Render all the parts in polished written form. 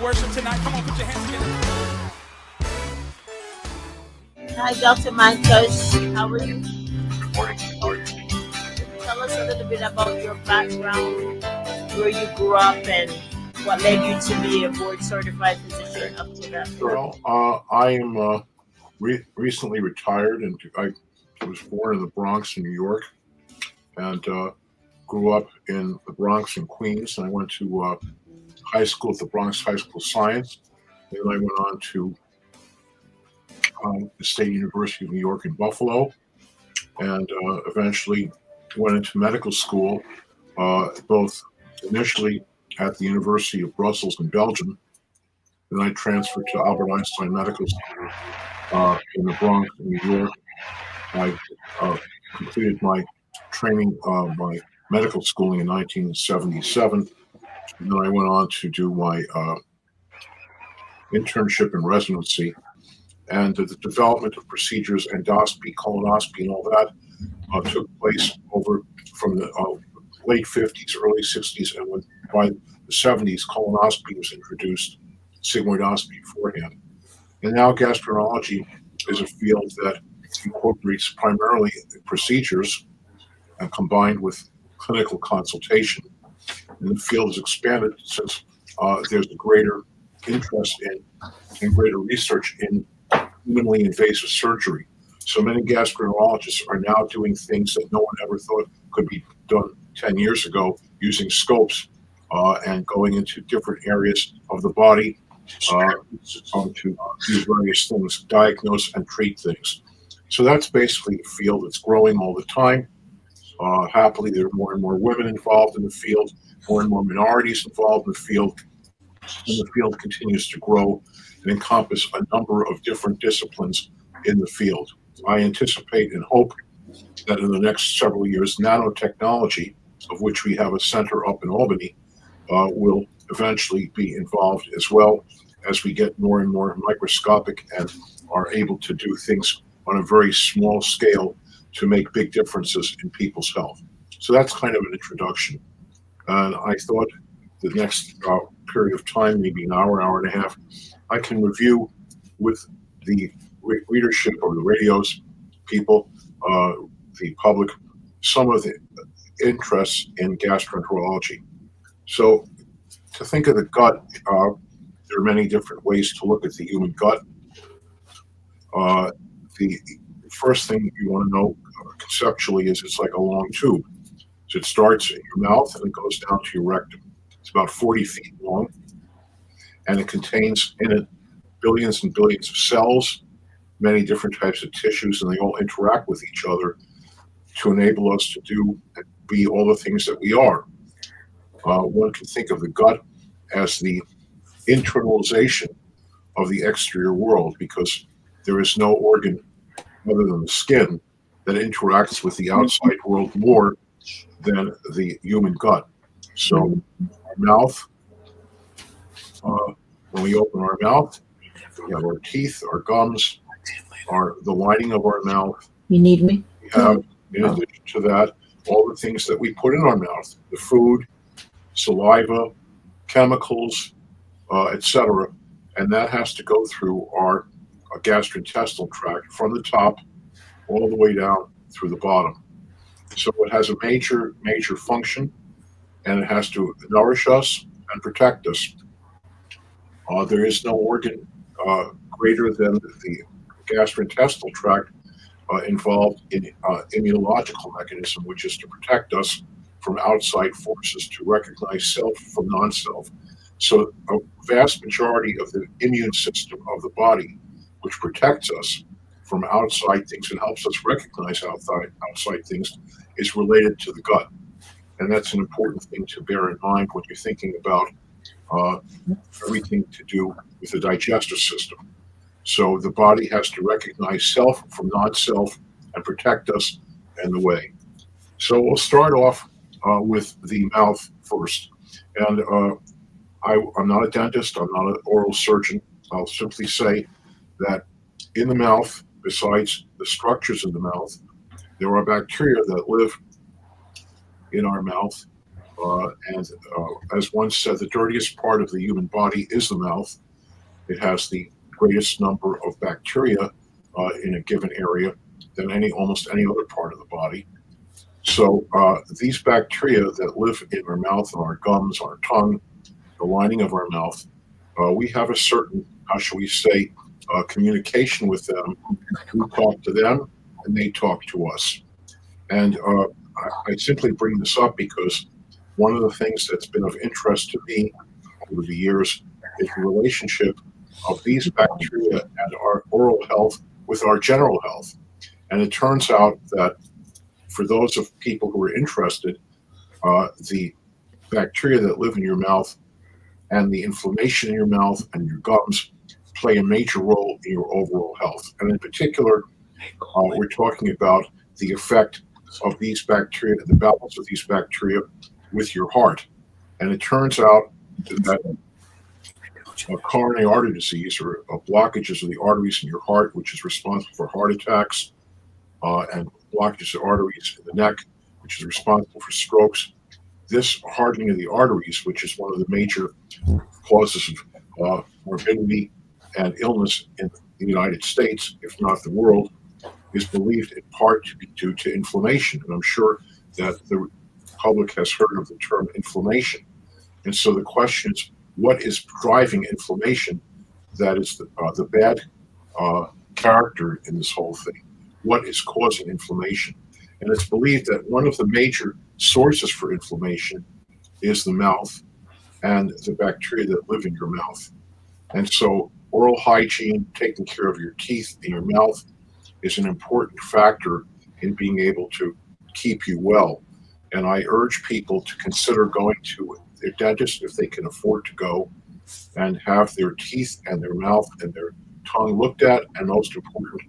worship tonight? Come on, put your hands together. Hi, Dr. Monkash. How are you? Good morning. How are you? Tell us a little bit about your background, where you grew up, and what led you to be a board certified physician up to that point. Well, I am recently retired, and I was born in the Bronx, in New York, and grew up in the Bronx and Queens. And I went to high school at the Bronx High School of Science. And then I went on to the State University of New York in Buffalo, and eventually went into medical school, both initially at the University of Brussels in Belgium. Then I transferred to Albert Einstein Medical Center in the Bronx, in New York. I completed my training, my medical schooling in 1977. And then I went on to do my internship and residency. And the development of procedures, endoscopy, colonoscopy, and all that took place over from the late 50s, early 60s, and by the 70s, colonoscopy was introduced, sigmoidoscopy beforehand. And now gastroenterology is a field that incorporates primarily procedures and combined with clinical consultation. And the field has expanded since there's a greater interest in and greater research in minimally invasive surgery. So many gastroenterologists are now doing things that no one ever thought could be done 10 years ago, using scopes and going into different areas of the body to do various things, diagnose and treat things. So that's basically a field that's growing all the time. Happily, there are more and more women involved in the field, more and more minorities involved in the field, and the field continues to grow and encompass a number of different disciplines in the field. I anticipate and hope that in the next several years, nanotechnology, of which we have a center up in Albany, will eventually be involved as well as we get more and more microscopic and are able to do things on a very small scale to make big differences in people's health. So that's kind of an introduction. And I thought the next period of time, maybe an hour, hour and a half, I can review with the readership or the radio's people, the public, some of the interests in gastroenterology. So to think of the gut, there are many different ways to look at the human gut. The first thing you want to know conceptually is it's like a long tube. So it starts in your mouth and it goes down to your rectum. It's about 40 feet long, and it contains in it billions and billions of cells, many different types of tissues, and they all interact with each other to enable us to do and be all the things that we are. One can think of the gut as the internalization of the exterior world, because there is no organ other than the skin that interacts with the outside world more than the human gut. So our mouth, when we open our mouth, we have our teeth, our gums, the lining of our mouth. You need me? We have, in addition to that, all the things that we put in our mouth, the food, saliva, chemicals, etc. And that has to go through our gastrointestinal tract from the top all the way down through the bottom. So it has a major, major function, and it has to nourish us and protect us. There is no organ greater than the gastrointestinal tract involved in immunological mechanism, which is to protect us from outside forces, to recognize self from non-self. So a vast majority of the immune system of the body, which protects us from outside things and helps us recognize outside things, is related to the gut. And that's an important thing to bear in mind when you're thinking about everything to do with the digestive system. So the body has to recognize self from non-self and protect us in the way. So we'll start off with the mouth first. And I'm not a dentist, I'm not an oral surgeon. I'll simply say that in the mouth, besides the structures in the mouth, there are bacteria that live in our mouth As one said, the dirtiest part of the human body is the mouth. It has the greatest number of bacteria in a given area than almost any other part of the body. So these bacteria that live in our mouth, and our gums, our tongue, the lining of our mouth, we have a certain, how shall we say, communication with them. We talk to them, and they talk to us. And I simply bring this up because one of the things that's been of interest to me over the years is the relationship of these bacteria and our oral health with our general health. And it turns out that for those of people who are interested, the bacteria that live in your mouth and the inflammation in your mouth and your gums play a major role in your overall health. And in particular, we're talking about the effect of these bacteria, the balance of these bacteria with your heart. And it turns out that coronary artery disease, or blockages of the arteries in your heart, which is responsible for heart attacks, and blockages of arteries in the neck, which is responsible for strokes. This hardening of the arteries, which is one of the major causes of morbidity and illness in the United States, if not the world, is believed in part to be due to inflammation. And I'm sure that the public has heard of the term inflammation. And so the question is, what is driving inflammation? That is the bad character in this whole thing. What is causing inflammation? And it's believed that one of the major sources for inflammation is the mouth and the bacteria that live in your mouth. And so oral hygiene, taking care of your teeth and your mouth, is an important factor in being able to keep you well. And I urge people to consider going to their dentist if they can afford to go, and have their teeth and their mouth and their tongue looked at, and most important,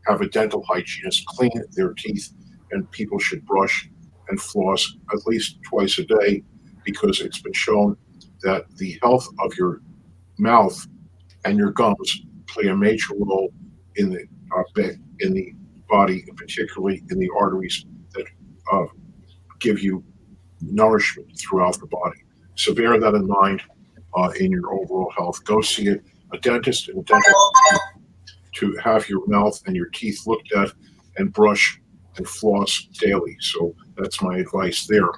have a dental hygienist clean their teeth. And people should brush and floss at least twice a day, because it's been shown that the health of your mouth and your gums play a major role in the body, and particularly in the arteries that give you nourishment throughout the body. So bear that in mind in your overall health. Go see a dentist and a dental to have your mouth and your teeth looked at, and brush and floss daily. So that's my advice there.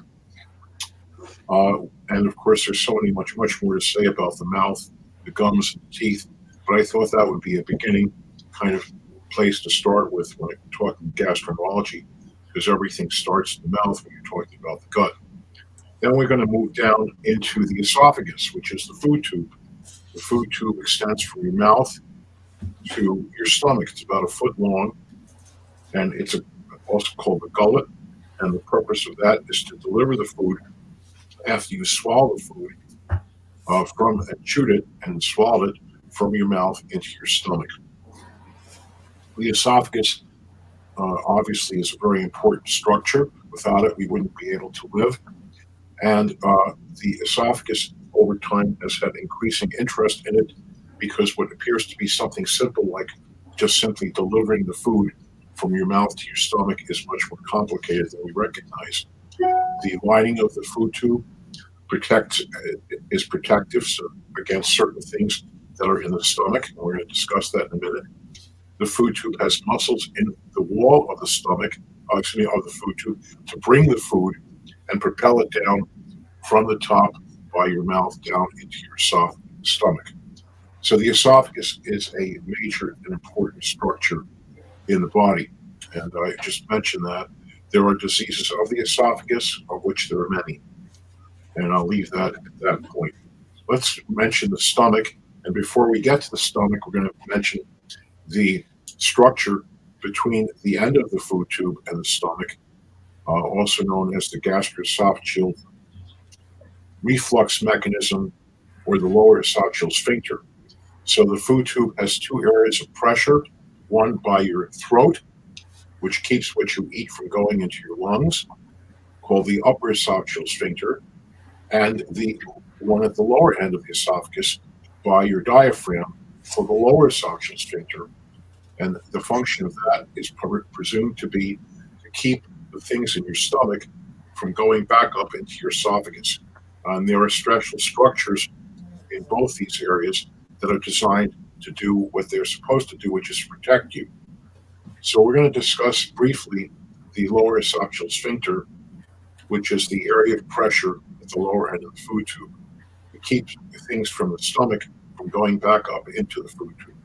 And of course, there's so much more to say about the mouth, the gums, and the teeth, but I thought that would be a beginning kind of place to start with when I'm talking gastroenterology, because everything starts in the mouth when you're talking about the gut. Then we're going to move down into the esophagus, which is the food tube. The food tube extends from your mouth to your stomach. It's about 1 foot long, and it's also called the gullet. And the purpose of that is to deliver the food after you swallow the food and chewed it and swallowed it from your mouth into your stomach. The esophagus obviously is a very important structure. Without it, we wouldn't be able to live. And the esophagus over time has had increasing interest in it, because what appears to be something simple, like just simply delivering the food from your mouth to your stomach, is much more complicated than we recognize. The lining of the food tube is protective against certain things that are in the stomach. And we're going to discuss that in a minute. The food tube has muscles in the wall of the stomach, of the food tube, to bring the food and propel it down from the top by your mouth down into your stomach. So the esophagus is a major and important structure in the body. And I just mentioned that there are diseases of the esophagus, of which there are many. And I'll leave that at that point. Let's mention the stomach. And before we get to the stomach, we're going to mention the structure between the end of the food tube and the stomach, also known as the gastroesophageal reflux mechanism, or the lower esophageal sphincter. So the food tube has 2 areas of pressure, one by your throat, which keeps what you eat from going into your lungs, called the upper esophageal sphincter, and the one at the lower end of the esophagus by your diaphragm, for the lower esophageal sphincter. And the function of that is presumed to be to keep the things in your stomach from going back up into your esophagus. And there are special structures in both these areas that are designed to do what they're supposed to do, which is protect you. So we're going to discuss briefly the lower esophageal sphincter, which is the area of pressure at the lower end of the food tube. It keeps things from the stomach from going back up into the food tube.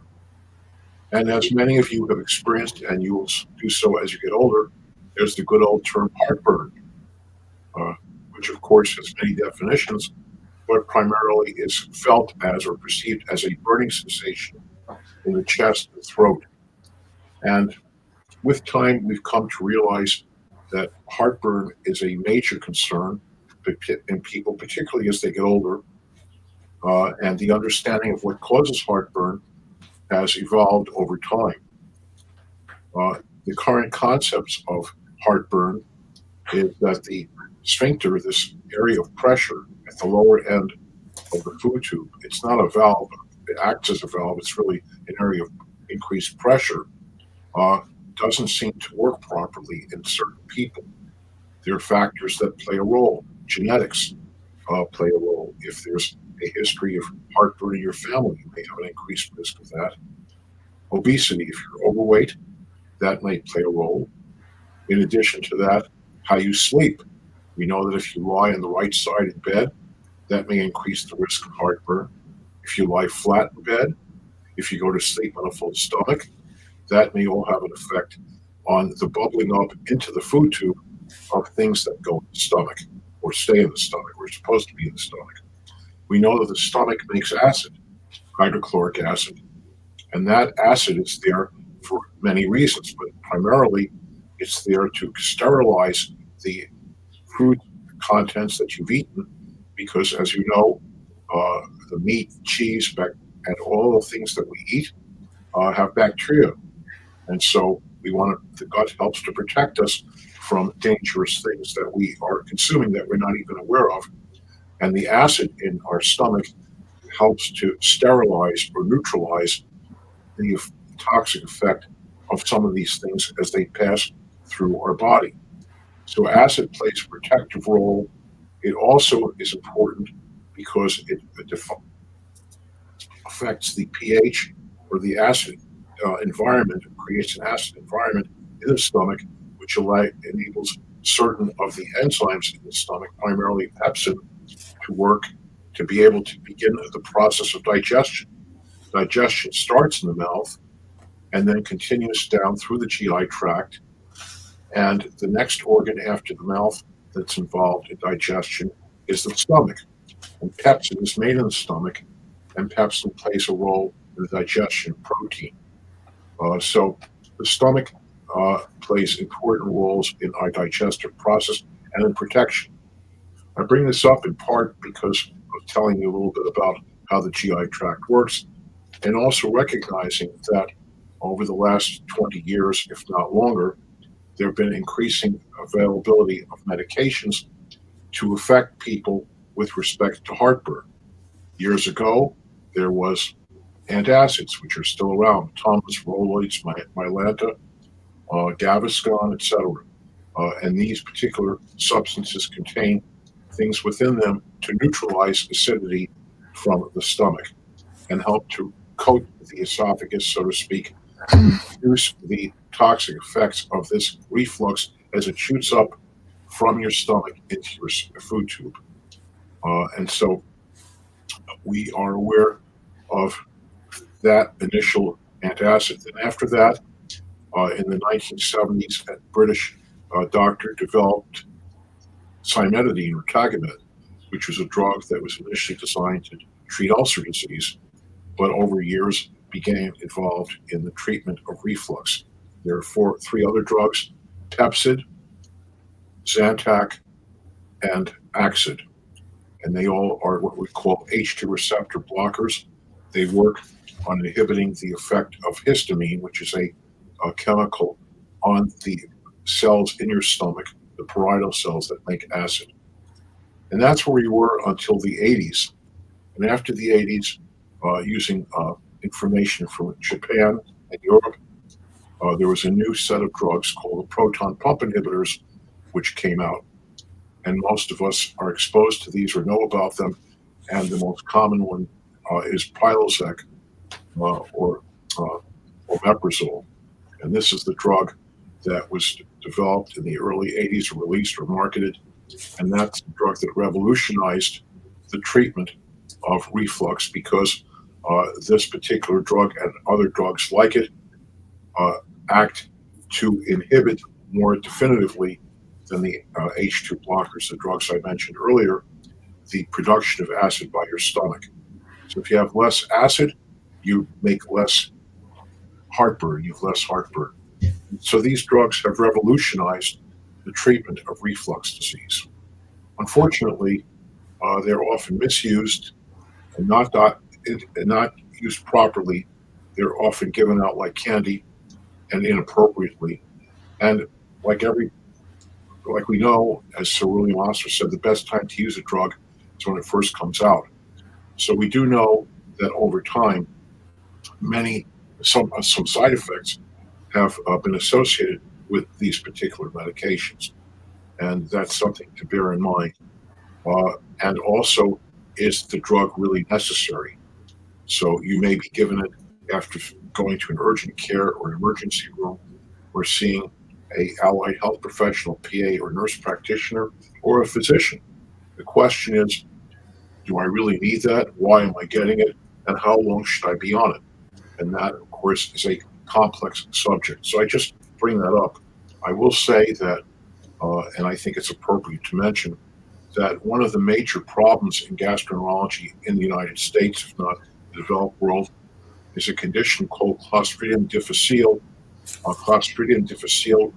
And as many of you have experienced, and you will do so as you get older, there's the good old term heartburn, which of course has many definitions, but primarily is felt as or perceived as a burning sensation in the chest and throat. And with time, we've come to realize that heartburn is a major concern in people, particularly as they get older. And the understanding of what causes heartburn has evolved over time. The current concepts of heartburn is that the sphincter, this area of pressure at the lower end of the food tube, it's not a valve, it acts as a valve, it's really an area of increased pressure, doesn't seem to work properly in certain people. There are factors that play a role. Genetics play a role. If there's a history of heartburn in your family, you may have an increased risk of that. Obesity, if you're overweight, that may play a role. In addition to that, how you sleep. We know that if you lie on the right side in bed, that may increase the risk of heartburn. If you lie flat in bed, if you go to sleep on a full stomach, that may all have an effect on the bubbling up into the food tube of things that go in the stomach or stay in the stomach or are supposed to be in the stomach. We know that the stomach makes acid, hydrochloric acid, and that acid is there for many reasons, but primarily it's there to sterilize the food contents that you've eaten, because as you know, the meat, cheese, and all the things that we eat have bacteria. And so the gut helps to protect us from dangerous things that we are consuming that we're not even aware of. And the acid in our stomach helps to sterilize or neutralize the toxic effect of some of these things as they pass through our body. So acid plays a protective role. It also is important because it affects the pH or the acid environment, creates an acid environment in the stomach, which enables certain of the enzymes in the stomach, primarily pepsin, to work to be able to begin the process of digestion. Digestion starts in the mouth and then continues down through the GI tract. And the next organ after the mouth that's involved in digestion is the stomach. And pepsin is made in the stomach, and pepsin plays a role in the digestion of protein. So the stomach plays important roles in our digestive process and in protection. I bring this up in part because of telling you a little bit about how the GI tract works, and also recognizing that over the last 20 years, if not longer, there have been increasing availability of medications to affect people with respect to heartburn. Years ago, there was antacids, which are still around, Tums, Roloids, Mylanta, Gaviscon, etc. And these particular substances contain things within them to neutralize acidity from the stomach and help to coat the esophagus, so to speak, reduce the toxic effects of this reflux as it shoots up from your stomach into your food tube. And so we are aware of that initial antacid. And after that, in the 1970s, a British doctor developed cimetidine or Tagamet, which was a drug that was initially designed to treat ulcer disease, but over years became involved in the treatment of reflux. There are three other drugs: Pepcid, Zantac, and Axid. And they all are what we call H2 receptor blockers. They work on inhibiting the effect of histamine, which is a chemical on the cells in your stomach, the parietal cells that make acid. And that's where we were until the 80s. And after the 80s, using information from Japan and Europe, there was a new set of drugs called the proton pump inhibitors, which came out. and most of us are exposed to these or know about them. And the most common one is Prilosec or omeprazole. And this is the drug that was developed in the early 80s, released or marketed. And that's the drug that revolutionized the treatment of reflux because this particular drug and other drugs like it act to inhibit more definitively than the H2 blockers, the drugs I mentioned earlier, the production of acid by your stomach. So if you have less acid, you make less heartburn, you have less heartburn. So these drugs have revolutionized the treatment of reflux disease. Unfortunately, they're often misused and not used properly. They're often given out like candy and inappropriately. And like we know, as Sir William Osler said, the best time to use a drug is when it first comes out. So we do know that over time, some side effects have been associated with these particular medications, and that's something to bear in mind. And also, is the drug really necessary? So you may be given it after going to an urgent care or emergency room, or seeing a allied health professional, PA or nurse practitioner, or a physician. The question is, do I really need that? Why am I getting it? And how long should I be on it? And that, of course, is a complex subject. So I just bring that up. I will say that, and I think it's appropriate to mention, that one of the major problems in gastroenterology in the United States, if not the developed world, is a condition called Clostridium difficile. Clostridium difficile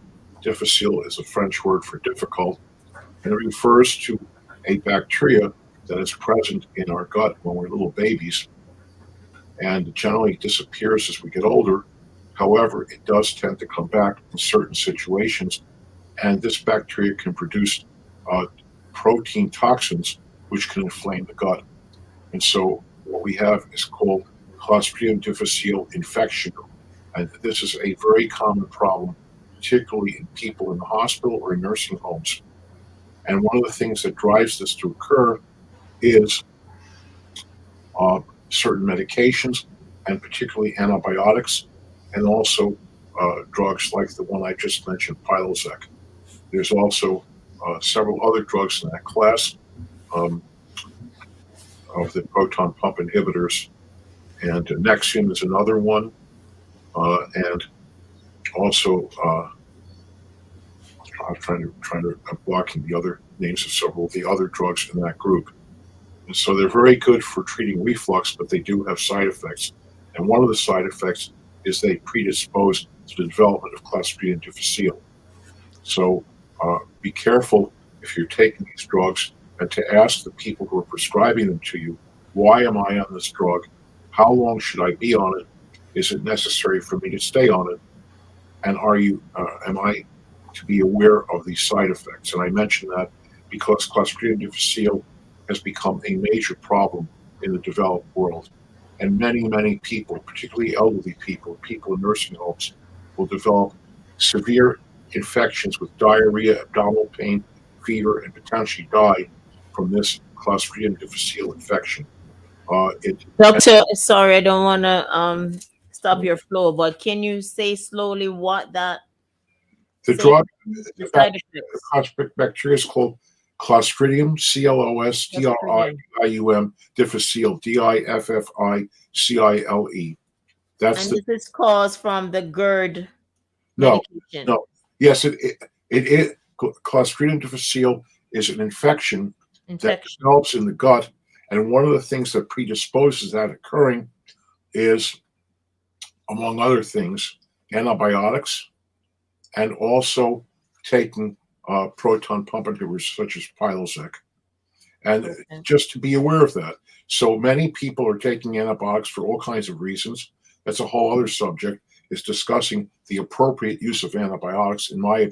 is a French word for difficult, and it refers to a bacteria that is present in our gut when we're little babies and generally disappears as we get older. However, it does tend to come back in certain situations, and this bacteria can produce protein toxins which can inflame the gut. And so what we have is called Clostridium difficile infection. And this is a very common problem, particularly in people in the hospital or in nursing homes. And one of the things that drives this to occur is certain medications, and particularly antibiotics, and also drugs like the one I just mentioned, Prilosec. There's also several other drugs in that class of the proton pump inhibitors, and Nexium is another one, and also I'm blocking the other names of several of the other drugs in that group. And so they're very good for treating reflux, but they do have side effects. And one of the side effects is they predispose to the development of Clostridium difficile. So be careful if you're taking these drugs, and to ask the people who are prescribing them to you, why am I on this drug? How long should I be on it? Is it necessary for me to stay on it? And am I to be aware of these side effects? And I mention that because Clostridium difficile has become a major problem in the developed world. And many, many people, particularly elderly people, people in nursing homes, will develop severe infections with diarrhea, abdominal pain, fever, and potentially die from this Clostridium difficile infection. Doctor, sorry, I don't want to stop your flow, but can you say slowly what that The drug, the side effects? the bacteria is called Clostridium, Clostridium difficile, diffficile. That's And this is caused from the GERD no, medication. no. Yes, it Clostridium difficile is an infection that develops in the gut, and one of the things that predisposes that occurring is, among other things, antibiotics, and also taking proton pump inhibitors such as Prilosec. And just to be aware of that. So many people are taking antibiotics for all kinds of reasons. That's a whole other subject, is discussing the appropriate use of antibiotics, in my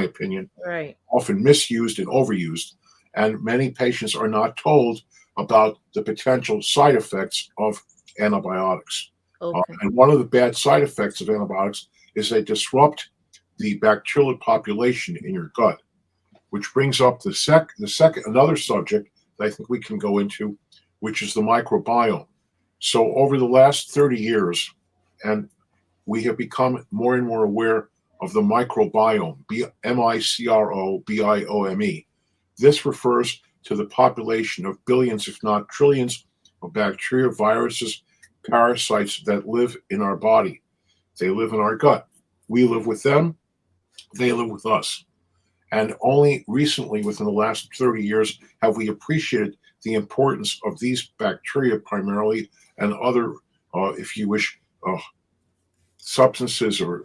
opinion, right, often misused and overused. And many patients are not told about the potential side effects of antibiotics. okay. And one of the bad side effects of antibiotics is they disrupt the bacterial population in your gut. which brings up another subject that I think we can go into, which is the microbiome. So over the last 30 years, and we have become more and more aware of the microbiome, microbiome. This refers to the population of billions, if not trillions, of bacteria, viruses, parasites that live in our body. They live in our gut. We live with them. They live with us. And only recently, within the last 30 years, have we appreciated the importance of these bacteria primarily and other, if you wish, substances or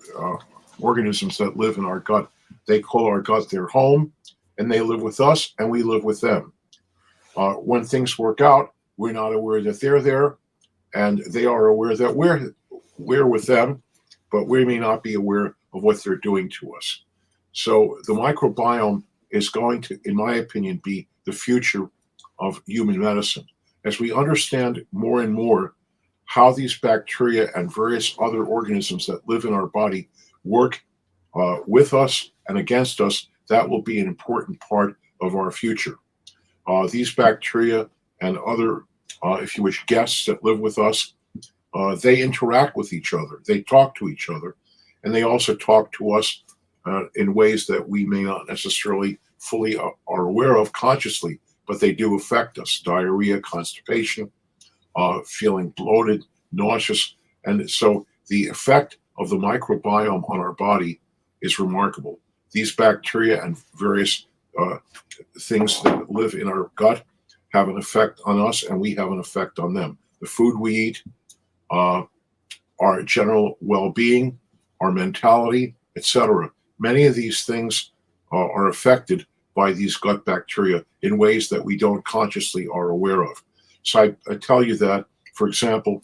organisms that live in our gut. They call our gut their home, and they live with us, and we live with them. When things work out, we're not aware that they're there, and they are aware that we're with them, but we may not be aware of what they're doing to us. So the microbiome is going to, in my opinion, be the future of human medicine. As we understand more and more how these bacteria and various other organisms that live in our body work with us and against us, that will be an important part of our future. These bacteria and other, if you wish, guests that live with us, they interact with each other. They talk to each other, and they also talk to us in ways that we may not necessarily fully are aware of consciously, but they do affect us. Diarrhea, constipation, feeling bloated, nauseous. And so the effect of the microbiome on our body is remarkable. These bacteria and various things that live in our gut have an effect on us, and we have an effect on them. The food we eat, our general well-being, our mentality, etc. Many of these things are affected by these gut bacteria in ways that we don't consciously are aware of. So I tell you that, for example,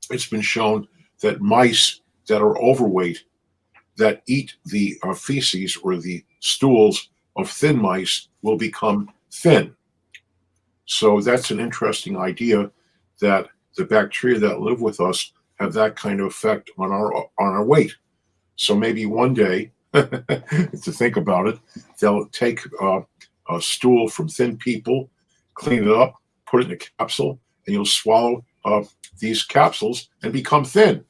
it's been shown that mice that are overweight, that eat the feces or the stools of thin mice, will become thin. So that's an interesting idea, that the bacteria that live with us have that kind of effect on our weight. So maybe one day, to think about it, they'll take a stool from thin people, clean it up, put it in a capsule, and you'll swallow these capsules and become thin.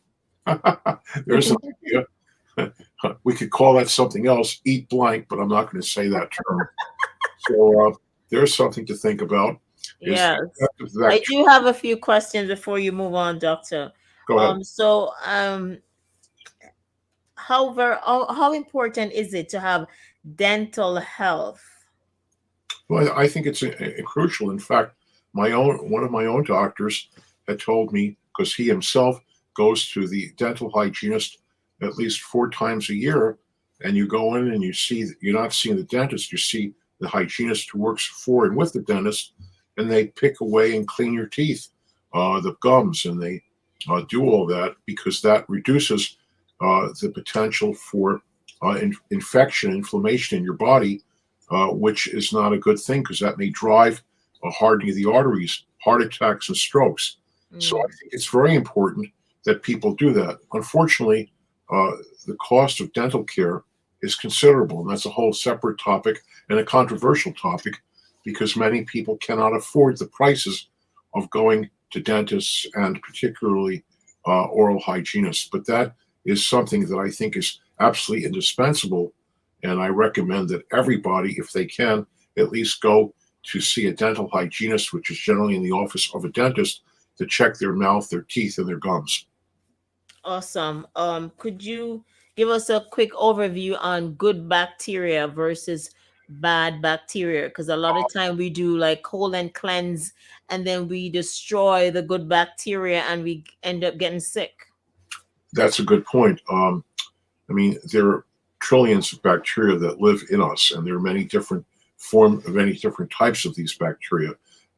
There's an idea. We could call that something else, eat blank, but I'm not going to say that term. So there's something to think about. Yes. I do have a few questions before you move on, Doctor. Go ahead. How important is it to have dental health? Well, I think it's crucial. In fact, one of my own doctors had told me, because he himself goes to the dental hygienist at least 4 times a year, and you go in and you're not seeing the dentist, you see the hygienist who works for and with the dentist, and they pick away and clean your teeth, the gums, and they do all that because that reduces the potential for infection, inflammation in your body, which is not a good thing because that may drive a hardening of the arteries, heart attacks, and strokes. So I think it's very important that people do that. Unfortunately, the cost of dental care is considerable, and that's a whole separate topic and a controversial topic because many people cannot afford the prices of going to dentists and particularly oral hygienists. But that is something that I think is absolutely indispensable, and I recommend that everybody, if they can, at least go to see a dental hygienist, which is generally in the office of a dentist, to check their mouth, their teeth, and their gums. Awesome. Could you give us a quick overview on good bacteria versus bad bacteria? Because a lot of time we do like colon cleanse and then we destroy the good bacteria and we end up getting sick. That's a good point. There are trillions of bacteria that live in us, and there are many different types of these bacteria.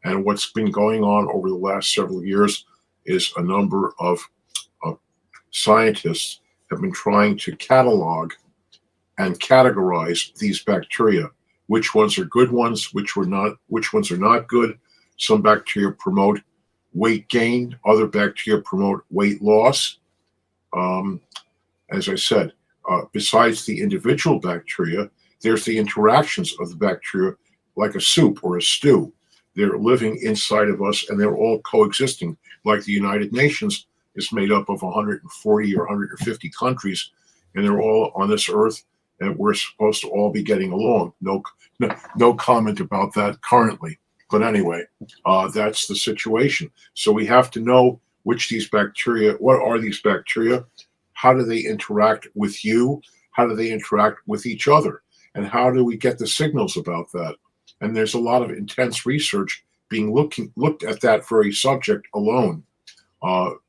And what's been going on over the last several years is a number of scientists have been trying to catalog and categorize these bacteria. Which ones are good ones, which ones are not good. Some bacteria promote weight gain, other bacteria promote weight loss. As I said, besides the individual bacteria, there's the interactions of the bacteria, like a soup or a stew. They're living inside of us, and they're all coexisting. Like the United Nations is made up of 140 or 150 countries, and they're all on this earth, and we're supposed to all be getting along. No comment about that currently. But anyway, that's the situation. So we have to know which these bacteria, what are these bacteria? How do they interact with you? How do they interact with each other? And how do we get the signals about that? And there's a lot of intense research being looked at that very subject alone.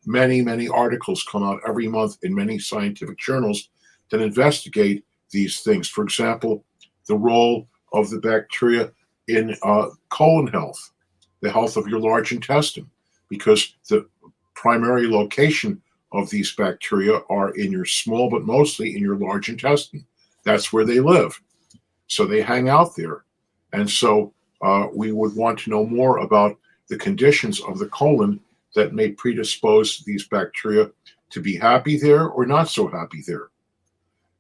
Many articles come out every month in many scientific journals that investigate these things. For example, the role of the bacteria in colon health, the health of your large intestine, because the primary location of these bacteria are in your small, but mostly in your large intestine. That's where they live. So they hang out there. And so we would want to know more about the conditions of the colon that may predispose these bacteria to be happy there or not so happy there.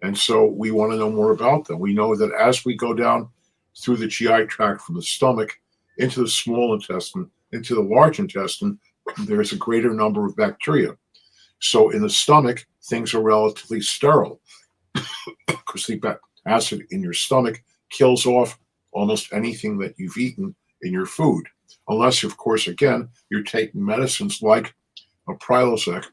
And so we want to know more about them. We know that as we go down through the GI tract from the stomach into the small intestine, into the large intestine, there's a greater number of bacteria. So in the stomach, things are relatively sterile because the acid in your stomach kills off almost anything that you've eaten in your food. Unless, of course, again, you're taking medicines like a Prilosec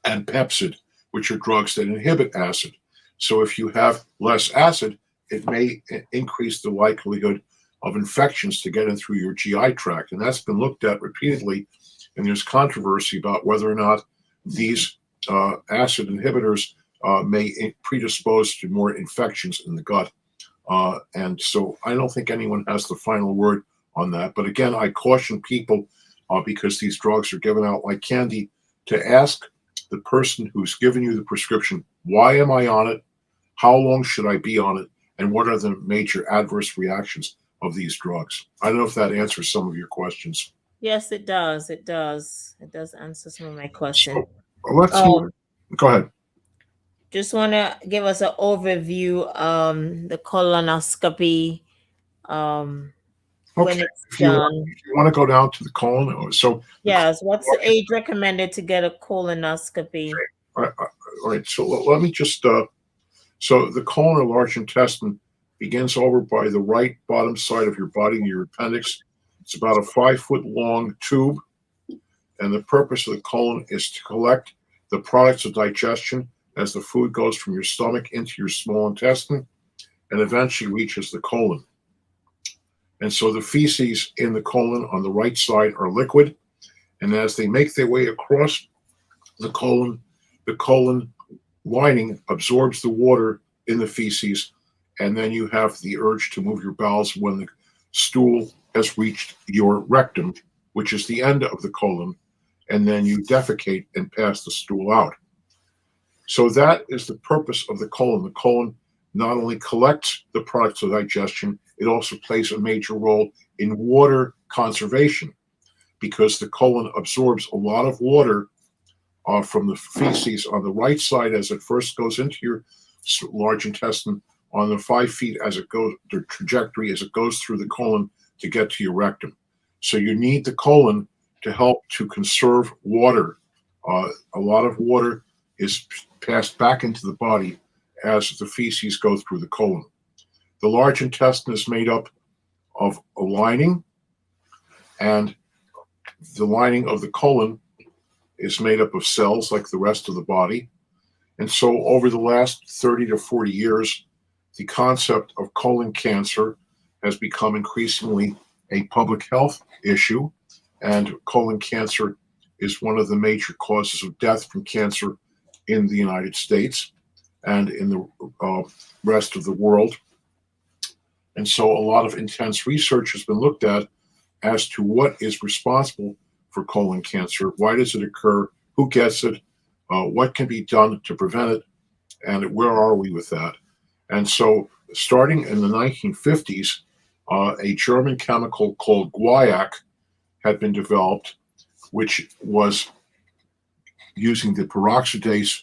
and Pepsid, which are drugs that inhibit acid. So if you have less acid, it may increase the likelihood of infections to get in through your GI tract. And that's been looked at repeatedly. And there's controversy about whether or not these acid inhibitors may predispose to more infections in the gut. And so I don't think anyone has the final word on that. But again, I caution people, because these drugs are given out like candy, to ask the person who's given you the prescription, why am I on it? How long should I be on it? And what are the major adverse reactions of these drugs? I don't know if that answers some of your questions. Yes, it does. It does. It does answer some of my questions. So let's move. Go ahead. Just want to give us an overview, the colonoscopy, when Okay. it's If you done. want to go down to the colon, so Yes, what's the age recommended to get a colonoscopy? all right. So let me just. So the colon or large intestine begins over by the right bottom side of your body, your appendix. It's about a 5-foot long tube, and the purpose of the colon is to collect the products of digestion as the food goes from your stomach into your small intestine and eventually reaches the colon. And so the feces in the colon on the right side are liquid, and as they make their way across the colon lining absorbs the water in the feces, and then you have the urge to move your bowels when the stool has reached your rectum, which is the end of the colon, and then you defecate and pass the stool out. So that is the purpose of the colon. The colon not only collects the products of digestion, it also plays a major role in water conservation, because the colon absorbs a lot of water from the feces on the right side as it first goes into your large intestine, on the 5 feet as it goes, the trajectory as it goes through the colon to get to your rectum. So you need the colon to help to conserve water. A lot of water is passed back into the body as the feces go through the colon. The large intestine is made up of a lining, and the lining of the colon is made up of cells like the rest of the body. And so over the last 30 to 40 years, the concept of colon cancer has become increasingly a public health issue, and colon cancer is one of the major causes of death from cancer in the United States and in the rest of the world. And so a lot of intense research has been looked at as to what is responsible for colon cancer, why does it occur, who gets it, what can be done to prevent it, and where are we with that? And so starting in the 1950s, a German chemical called guaiac had been developed, which was using the peroxidase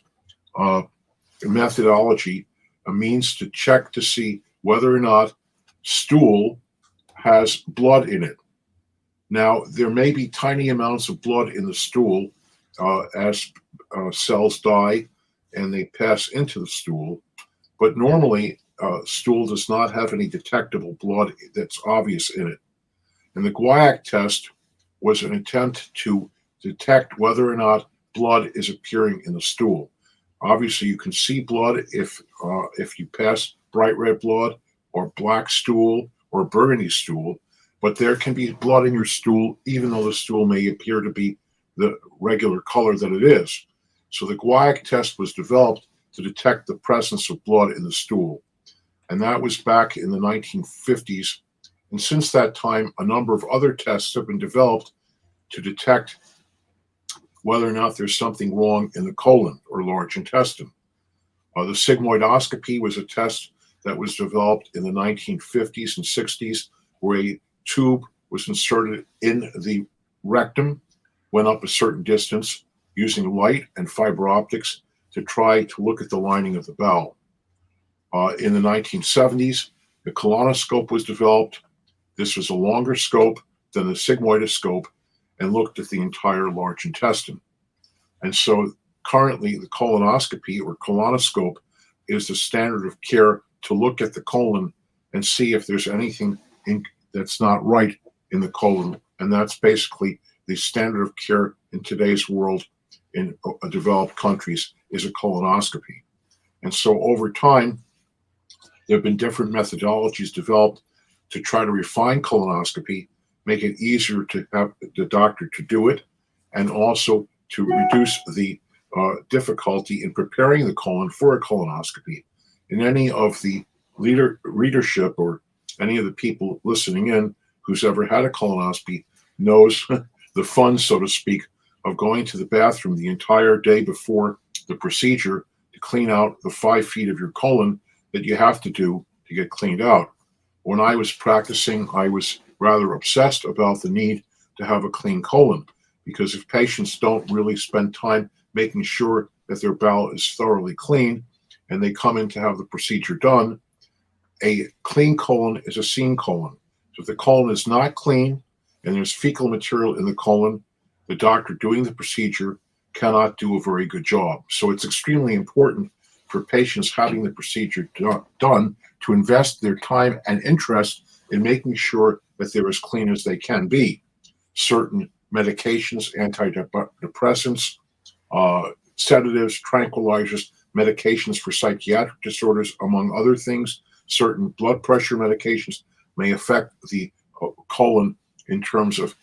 methodology, a means to check to see whether or not stool has blood in it. Now, there may be tiny amounts of blood in the stool as cells die and they pass into the stool, but normally stool does not have any detectable blood that's obvious in it. And the guaiac test was an attempt to detect whether or not blood is appearing in the stool. Obviously, you can see blood if you pass bright red blood or black stool or burgundy stool, but there can be blood in your stool even though the stool may appear to be the regular color that it is. So the guaiac test was developed to detect the presence of blood in the stool. And that was back in the 1950s. And since that time, a number of other tests have been developed to detect whether or not there's something wrong in the colon or large intestine. The sigmoidoscopy was a test that was developed in the 1950s and 60s, where a tube was inserted in the rectum, went up a certain distance using light and fiber optics to try to look at the lining of the bowel. In the 1970s, the colonoscope was developed. This was a longer scope than the sigmoidoscope and looked at the entire large intestine. And so currently the colonoscopy or colonoscope is the standard of care to look at the colon and see if there's anything that's not right in the colon. And that's basically the standard of care in today's world in developed countries is a colonoscopy. And so over time, there have been different methodologies developed to try to refine colonoscopy, make it easier to have the doctor to do it, and also to reduce the difficulty in preparing the colon for a colonoscopy. And any of the readership or any of the people listening in who's ever had a colonoscopy knows the fun, so to speak, of going to the bathroom the entire day before the procedure to clean out the 5 feet of your colon that you have to do to get cleaned out. When I was practicing, I was rather obsessed about the need to have a clean colon, because if patients don't really spend time making sure that their bowel is thoroughly clean and they come in to have the procedure done, a clean colon is a seen colon. So if the colon is not clean and there's fecal material in the colon, the doctor doing the procedure cannot do a very good job. So it's extremely important for patients having the procedure done to invest their time and interest in making sure that they're as clean as they can be. Certain medications, antidepressants, sedatives, tranquilizers, medications for psychiatric disorders, among other things, certain blood pressure medications may affect the colon in terms of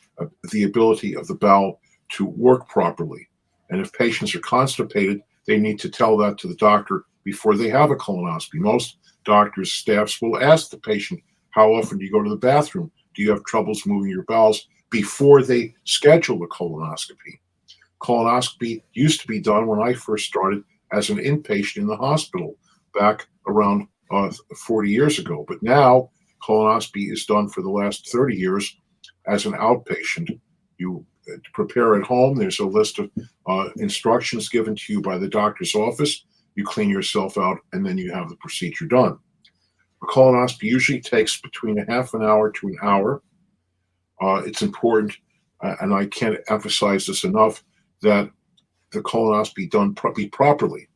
the ability of the bowel to work properly. And if patients are constipated, they need to tell that to the doctor before they have a colonoscopy. Most doctors' staffs will ask the patient, how often do you go to the bathroom? Do you have troubles moving your bowels? Before they schedule a colonoscopy. Colonoscopy used to be done when I first started as an inpatient in the hospital back around 40 years ago. But now colonoscopy is done for the last 30 years as an outpatient. You prepare at home. There's a list of instructions given to you by the doctor's office. You clean yourself out, and then you have the procedure done. A colonoscopy usually takes between a half an hour to an hour. It's important, and I can't emphasize this enough, that the colonoscopy done properly.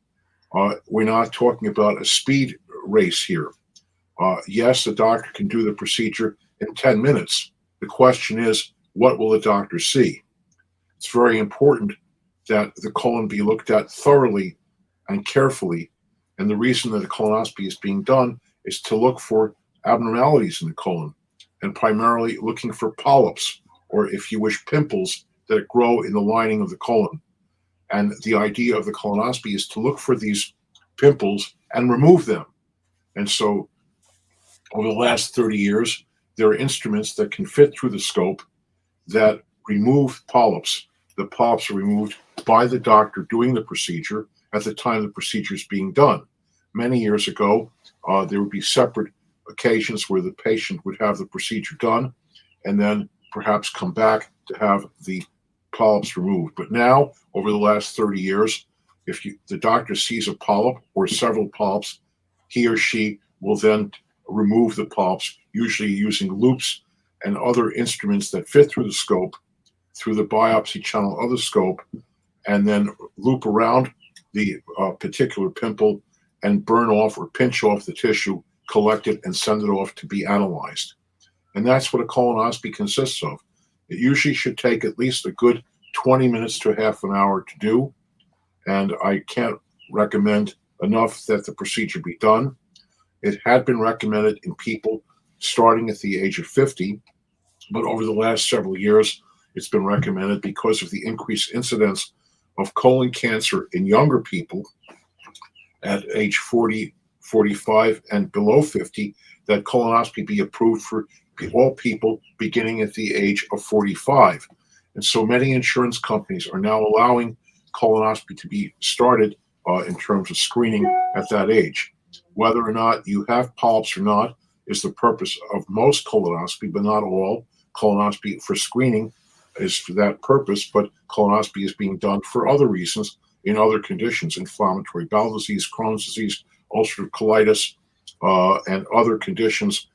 We're not talking about a speed race here. Yes, the doctor can do the procedure in 10 minutes. The question is, what will the doctor see? It's very important that the colon be looked at thoroughly and carefully. And the reason that a colonoscopy is being done is to look for abnormalities in the colon, and primarily looking for polyps, or if you wish, pimples that grow in the lining of the colon. And the idea of the colonoscopy is to look for these pimples and remove them. And so over the last 30 years, there are instruments that can fit through the scope that remove polyps. The polyps are removed by the doctor doing the procedure at the time the procedure is being done. Many years ago, there would be separate occasions where the patient would have the procedure done and then perhaps come back to have the polyps removed. But now, over the last 30 years, if the doctor sees a polyp or several polyps, he or she will then remove the polyps, usually using loops and other instruments that fit through the scope, through the biopsy channel of the scope, and then loop around the particular pimple and burn off or pinch off the tissue, collect it, and send it off to be analyzed. And that's what a colonoscopy consists of. It usually should take at least a good 20 minutes to half an hour to do, and I can't recommend enough that the procedure be done. It had been recommended in people starting at the age of 50, but over the last several years, it's been recommended because of the increased incidence of colon cancer in younger people at age 40, 45, and below 50, that colonoscopy be approved for all people beginning at the age of 45. And so many insurance companies are now allowing colonoscopy to be started in terms of screening at that age. Whether or not you have polyps or not is the purpose of most colonoscopy, but not all. Colonoscopy for screening is for that purpose, but colonoscopy is being done for other reasons in other conditions: inflammatory bowel disease, Crohn's disease, ulcerative colitis, and other conditions.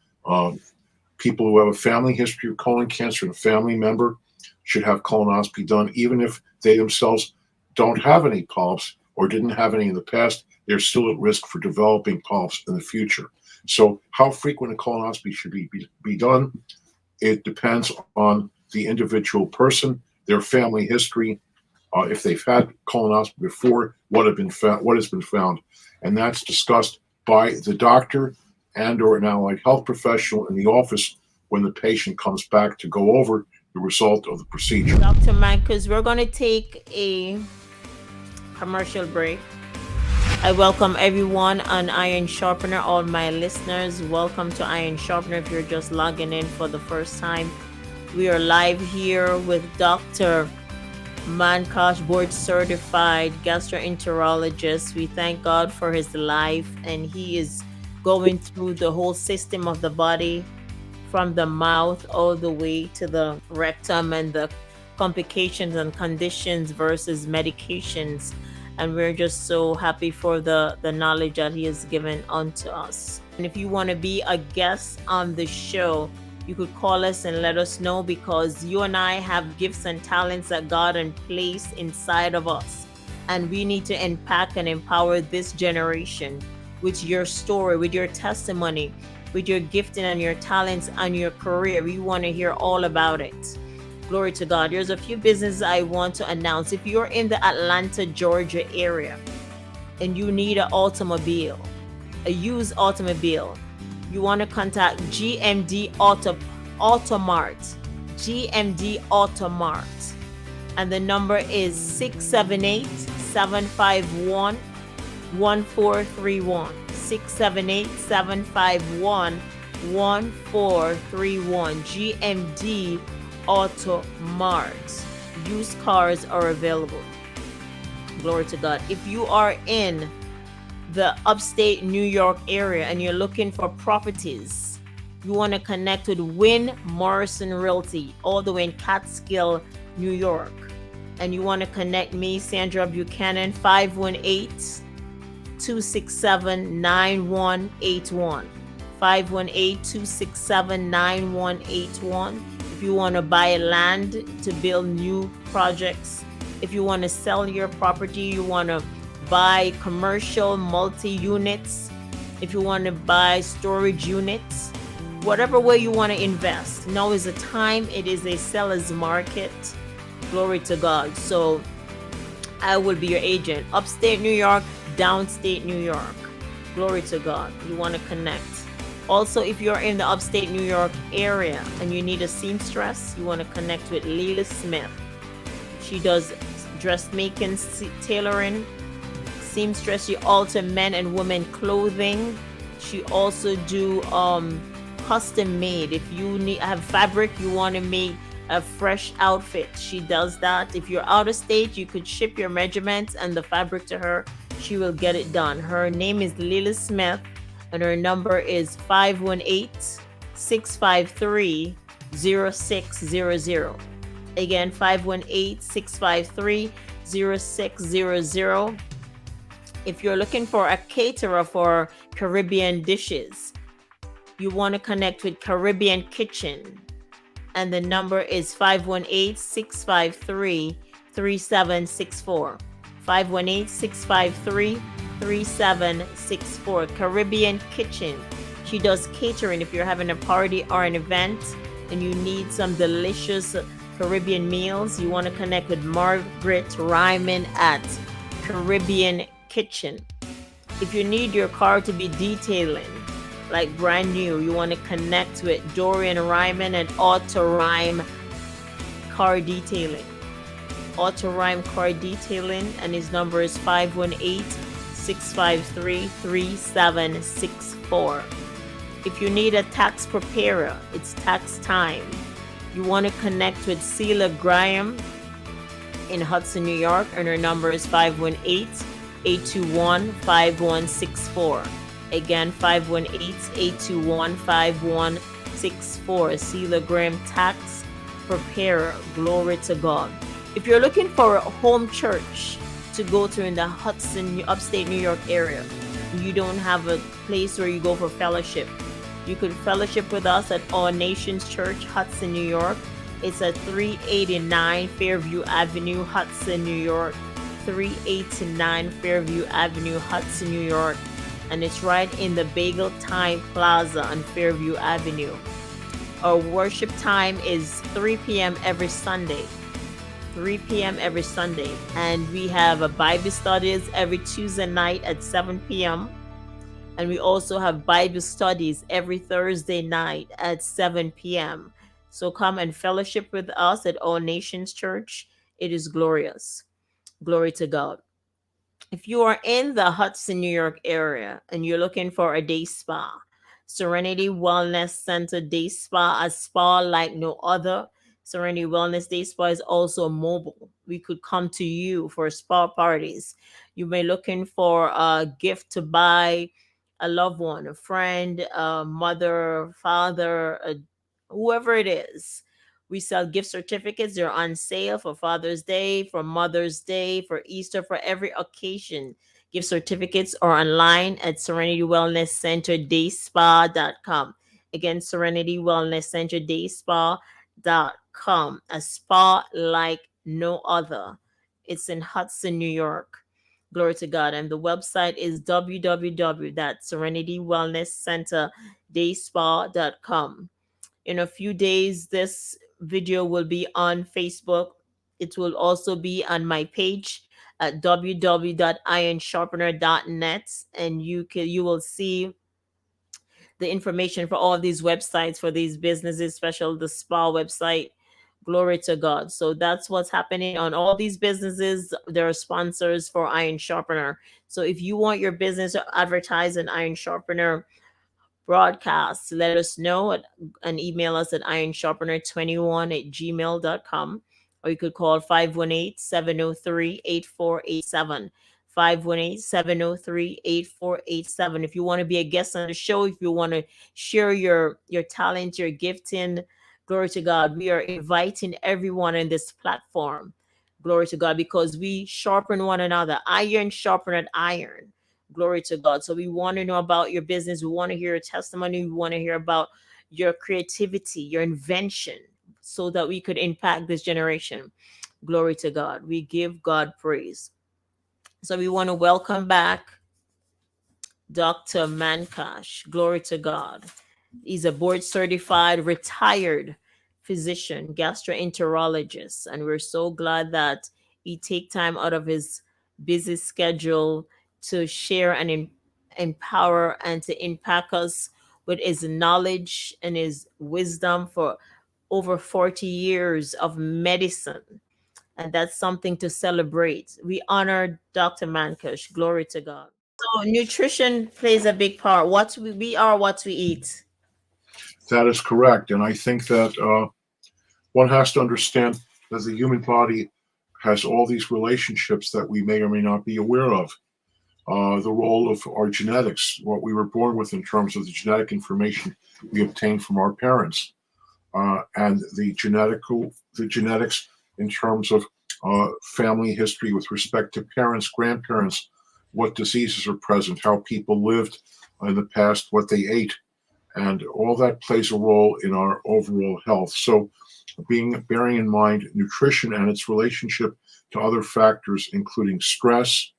People who have a family history of colon cancer and a family member should have colonoscopy done, even if they themselves don't have any polyps or didn't have any in the past. They're still at risk for developing polyps in the future. So how frequent a colonoscopy should be done, it depends on the individual person, their family history, if they've had colonoscopy before, what has been found. And that's discussed by the doctor and or an allied health professional in the office when the patient comes back to go over the result of the procedure. Dr. Monkash, we're going to take a commercial break. I welcome everyone on Ironsharpener, all my listeners. Welcome to Ironsharpener if you're just logging in for the first time. We are live here with Dr. Monkash, board certified gastroenterologist. We thank God for his life, and he is going through the whole system of the body, from the mouth all the way to the rectum, and the complications and conditions versus medications. And we're just so happy for the knowledge that he has given unto us. And if you want to be a guest on the show, you could call us and let us know, because you and I have gifts and talents that God has placed inside of us. And we need to impact and empower this generation with your story, with your testimony, with your gifting and your talents and your career. We want to hear all about it. Glory to God. There's a few businesses I want to announce. If you're in the Atlanta, Georgia area and you need an automobile, a used automobile, you want to contact GMD Automart. GMD Automart. And the number is 678-751-1431. 678-751-1431. GMD Automart. Used cars are available. Glory to God. If you are in the upstate New York area and you're looking for properties, you want to connect with Win Morrison Realty, all the way in Catskill, New York. And you want to connect me, Sandra Buchanan, 518-267-9181. 518-267-9181. If you want to buy land to build new projects, if you want to sell your property, you want to buy commercial multi-units, if you want to buy storage units, whatever way you want to invest, now is the time. It is a seller's market. Glory to God. So I will be your agent. Upstate New York, downstate New York. Glory to God. You want to connect. Also, if you're in the upstate New York area and you need a seamstress, you want to connect with Leila Smith. She does dressmaking, tailoring, seamstress. She alter men and women clothing. She also do custom made. If you have fabric, you want to make a fresh outfit, she does that. If you're out of state, you could ship your measurements and the fabric to her. She will get it done. Her name is Lily Smith, and her number is 518-653-0600. Again, 518-653-0600. If you're looking for a caterer for Caribbean dishes, you want to connect with Caribbean Kitchen, and the number is 518-653-3764. 518-653-3764. Caribbean Kitchen. She does catering. If you're having a party or an event and you need some delicious Caribbean meals, you want to connect with Margaret Ryman at Caribbean Kitchen. If you need your car to be detailing, like brand new, you want to connect with Dorian Ryman at Auto Rhyme Car Detailing. Auto Rhyme Car Detailing, and his number is 518-653-3764. If you need a tax preparer, it's tax time. You want to connect with Celia Graham in Hudson, New York, and her number is 518-821-5164. Again, 518-821-5164. Celia Graham, tax preparer. Glory to God. If you're looking for a home church to go to in the Hudson, upstate New York area, you don't have a place where you go for fellowship, you could fellowship with us at All Nations Church, Hudson, New York. It's at 389 Fairview Avenue, Hudson, New York. 389 Fairview Avenue, Hudson, New York. And it's right in the Bagel Time Plaza on Fairview Avenue. Our worship time is 3 p.m. every Sunday. 3 p.m. every Sunday. And we have a Bible studies every Tuesday night at 7 p.m. And we also have Bible studies every Thursday night at 7 p.m. So come and fellowship with us at All Nations Church. It is glorious. Glory to God. If you are in the Hudson, New York area and you're looking for a day spa, Serenity Wellness Center Day Spa, a spa like no other. Serenity Wellness Day Spa is also mobile. We could come to you for spa parties. You may be looking for a gift to buy a loved one, a friend, a mother, father, whoever it is. We sell gift certificates. They're on sale for Father's Day, for Mother's Day, for Easter, for every occasion. Gift certificates are online at Serenity Wellness Center dayspa.com. Again, Serenity Wellness Center dayspa.com. A spa like no other. It's in Hudson, New York. Glory to God. And the website is www.serenitywellnesscenterdayspa.com. In a few days, this video will be on Facebook. It will also be on my page at www.ironsharpener.net, and you will see the information for all these websites for these businesses, especially the spa website. Glory to God. So that's what's happening on all these businesses. There are sponsors for Iron Sharpener. So if you want your business to advertise an Iron Sharpener broadcast, let us know and email us at ironsharpener21@gmail.com, or you could call 518-703-8487. 518-703-8487. If you want to be a guest on the show, if you want to share your talent, your gifting, glory to God, we are inviting everyone in this platform. Glory to God, because we sharpen one another. Iron sharpened iron. Glory to God. So we want to know about your business. We want to hear your testimony. We want to hear about your creativity, your invention, so that we could impact this generation. Glory to God. We give God praise. So we want to welcome back Dr. Monkash. Glory to God. He's a board certified retired physician, gastroenterologist, and we're so glad that he take time out of his busy schedule to share and empower and to impact us with his knowledge and his wisdom for over 40 years of medicine. And that's something to celebrate. We honor Dr. Monkash. Glory to God. So nutrition plays a big part. What we are, what we eat. That is correct. And I think that one has to understand that the human body has all these relationships that we may or may not be aware of. The role of our genetics, what we were born with in terms of the genetic information we obtained from our parents, and the genetics in terms of family history with respect to parents, grandparents, what diseases are present, how people lived in the past, what they ate, and all that plays a role in our overall health. So, bearing in mind nutrition and its relationship to other factors, including stress,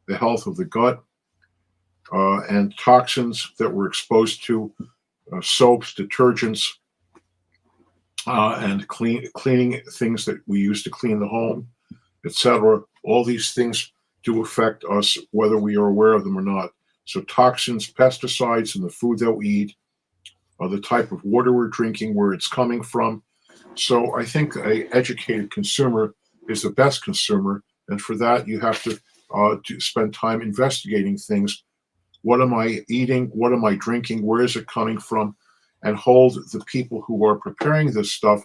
the health of the gut, and toxins that we're exposed to, soaps, detergents, and cleaning things that we use to clean the home, etc. All these things do affect us whether we are aware of them or not. So toxins, pesticides in the food that we eat, the type of water we're drinking, where it's coming from. So I think a educated consumer is the best consumer, and for that you have to spend time investigating things. What am I eating? What am I drinking? Where is it coming from? And hold the people who are preparing this stuff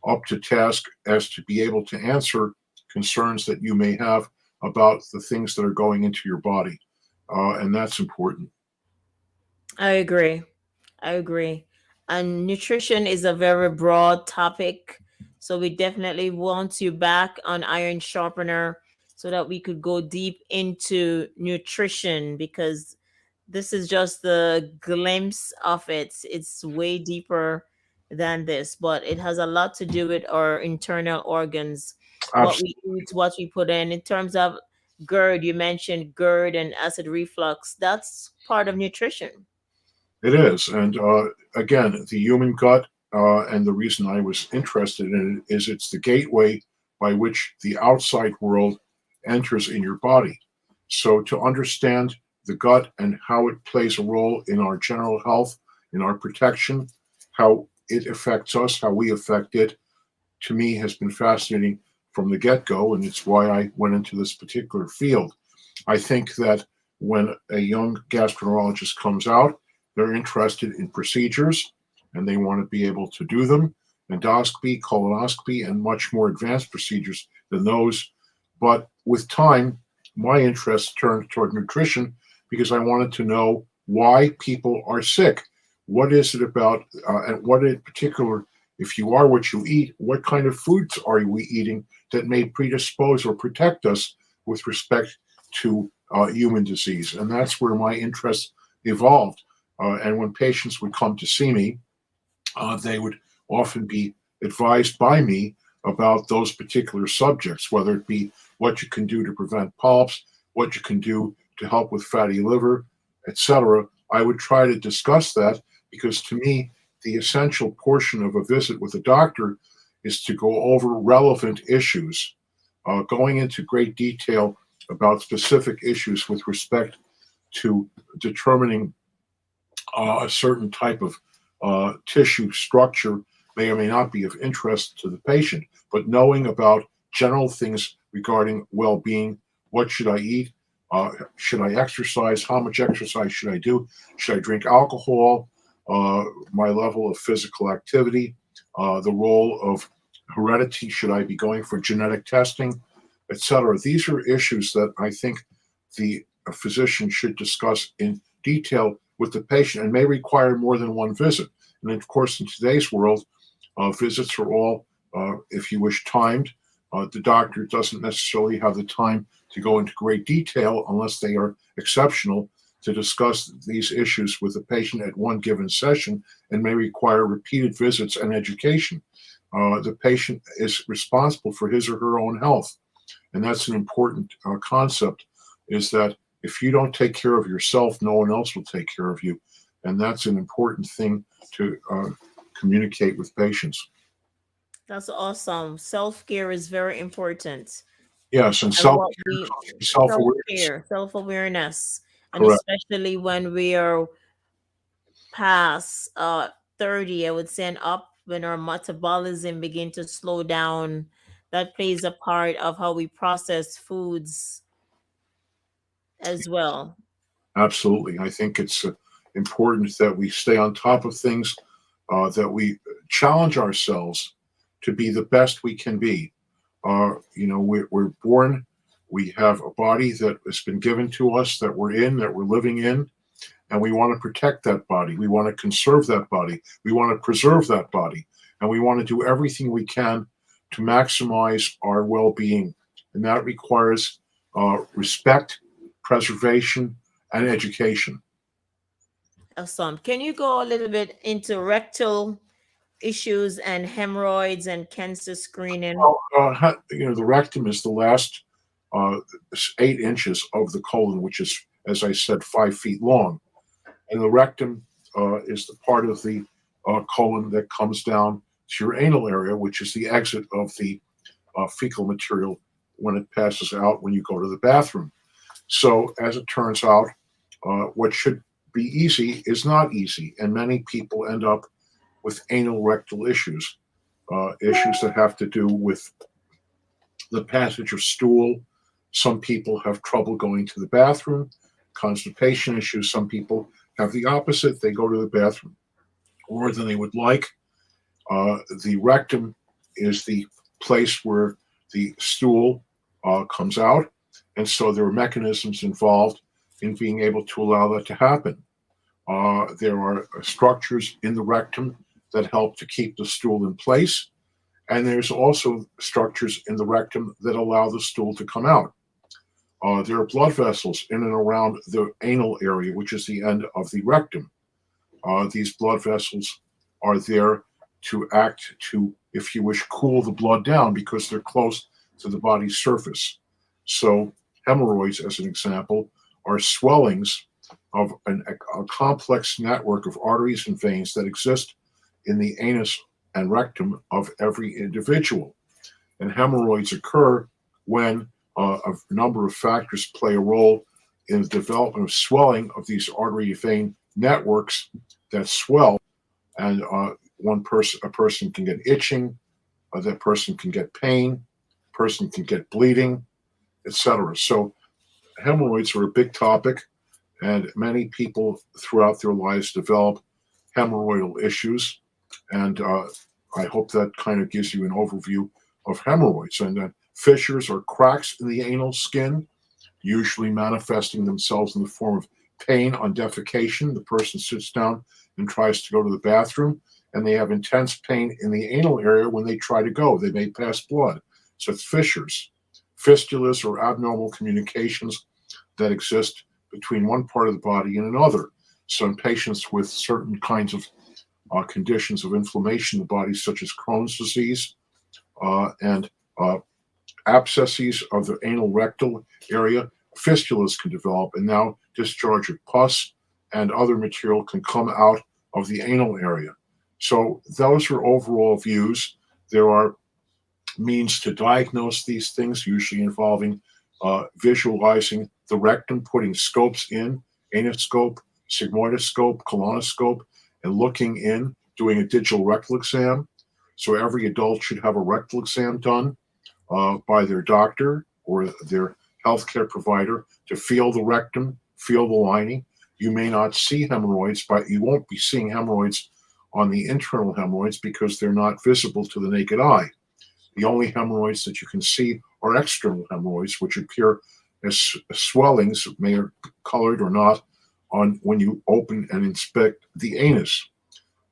up to task as to be able to answer concerns that you may have about the things that are going into your body. And that's important. I agree. I agree. And nutrition is a very broad topic. So we definitely want you back on Iron Sharpener so that we could go deep into nutrition, because this is just the glimpse of it. It's way deeper than this, but it has a lot to do with our internal organs, what we Absolutely. eat, what we put in terms of GERD. You mentioned GERD and acid reflux. That's part of nutrition. It is. And again, the human gut, and the reason I was interested in it is it's the gateway by which the outside world enters in your body. So to understand the gut and how it plays a role in our general health, in our protection, how it affects us, how we affect it, to me has been fascinating from the get go. And it's why I went into this particular field. I think that when a young gastroenterologist comes out, they're interested in procedures and they want to be able to do them, endoscopy, colonoscopy, and much more advanced procedures than those. But with time, my interest turned toward nutrition because I wanted to know why people are sick. What is it about, and what in particular, if you are what you eat, what kind of foods are we eating that may predispose or protect us with respect to human disease? And that's where my interest evolved. And when patients would come to see me, they would often be advised by me about those particular subjects, whether it be what you can do to prevent polyps, what you can do to help with fatty liver, etc. I would try to discuss that because to me, the essential portion of a visit with a doctor is to go over relevant issues, going into great detail about specific issues with respect to determining a certain type of tissue structure may or may not be of interest to the patient, but knowing about general things regarding well-being. What should I eat? Should I exercise? How much exercise should I do? Should I drink alcohol? My level of physical activity, the role of heredity. Should I be going for genetic testing, etc.? These are issues that I think the physician should discuss in detail with the patient and may require more than one visit. And of course, in today's world, visits are all, if you wish, timed. The doctor doesn't necessarily have the time to go into great detail unless they are exceptional to discuss these issues with the patient at one given session and may require repeated visits and education. The patient is responsible for his or her own health. And that's an important concept, is that if you don't take care of yourself, no one else will take care of you. And that's an important thing to communicate with patients. That's awesome. Self care is very important. Yes, and And self what we self self awareness. care, self awareness, and Correct. especially when we are past 30, I would say, and up, when our metabolism begin to slow down, that plays a part of how we process foods as well. Absolutely. I think it's important that we stay on top of things, that we challenge ourselves to be the best we can be. We're born, we have a body that has been given to us, that we're in, that we're living in, and we want to protect that body. We want to conserve that body. We want to preserve that body. And we want to do everything we can to maximize our well being. And that requires respect, preservation, and education. Awesome. Can you go a little bit into rectal issues and hemorrhoids and cancer screening? Well, the rectum is the last 8 inches of the colon, which is, as I said, 5 feet long. And the rectum is the part of the colon that comes down to your anal area, which is the exit of the fecal material when it passes out when you go to the bathroom. So, as it turns out, what should be easy is not easy, and many people end up with anal rectal issues, issues that have to do with the passage of stool. Some people have trouble going to the bathroom, constipation issues. Some people have the opposite. They go to the bathroom more than they would like. The rectum is the place where the stool comes out, and so there are mechanisms involved in being able to allow that to happen. There are structures in the rectum that help to keep the stool in place, and there's also structures in the rectum that allow the stool to come out. There are blood vessels in and around the anal area, which is the end of the rectum. These blood vessels are there to act to, if you wish, cool the blood down because they're close to the body's surface. So hemorrhoids, as an example, are swellings of a complex network of arteries and veins that exist in the anus and rectum of every individual. And hemorrhoids occur when a number of factors play a role in the development of swelling of these artery vein networks that swell. And a person can get itching, that person can get pain, person can get bleeding, etc. So hemorrhoids are a big topic, and many people throughout their lives develop hemorrhoidal issues. And I hope that kind of gives you an overview of hemorrhoids. And that fissures or cracks in the anal skin, usually manifesting themselves in the form of pain on defecation. The person sits down and tries to go to the bathroom, and they have intense pain in the anal area when they try to go. They may pass blood. So it's fissures, fistulas, or abnormal communications that exist between one part of the body and another. So in patients with certain kinds of conditions of inflammation in the body, such as Crohn's disease and abscesses of the anal rectal area, fistulas can develop, and now discharge of pus and other material can come out of the anal area. So those are overall views. There are means to diagnose these things, usually involving visualizing the rectum, putting scopes in, anoscope, sigmoidoscope, colonoscope, and looking in, doing a digital rectal exam. So every adult should have a rectal exam done by their doctor or their healthcare provider to feel the rectum, feel the lining. You may not see hemorrhoids, but you won't be seeing hemorrhoids on the internal hemorrhoids because they're not visible to the naked eye. The only hemorrhoids that you can see are external hemorrhoids, which appear as swellings, may be colored or not, on when you open and inspect the anus.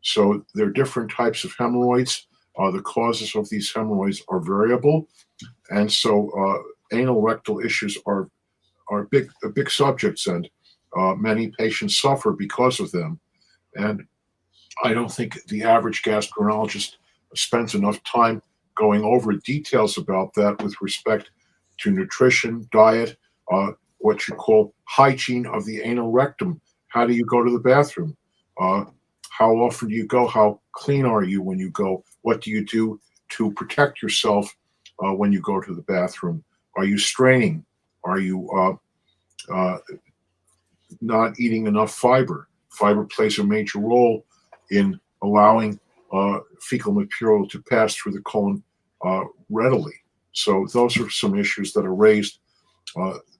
So there are different types of hemorrhoids. The causes of these hemorrhoids are variable, and so anal rectal issues are big subjects, and many patients suffer because of them. And I don't think the average gastroenterologist spends enough time going over details about that with respect to nutrition, diet, what you call hygiene of the anal rectum. How do you go to the bathroom? How often do you go? How clean are you when you go? What do you do to protect yourself when you go to the bathroom? Are you straining? Are you not eating enough fiber? Fiber plays a major role in allowing fecal material to pass through the colon readily. So those are some issues that are raised.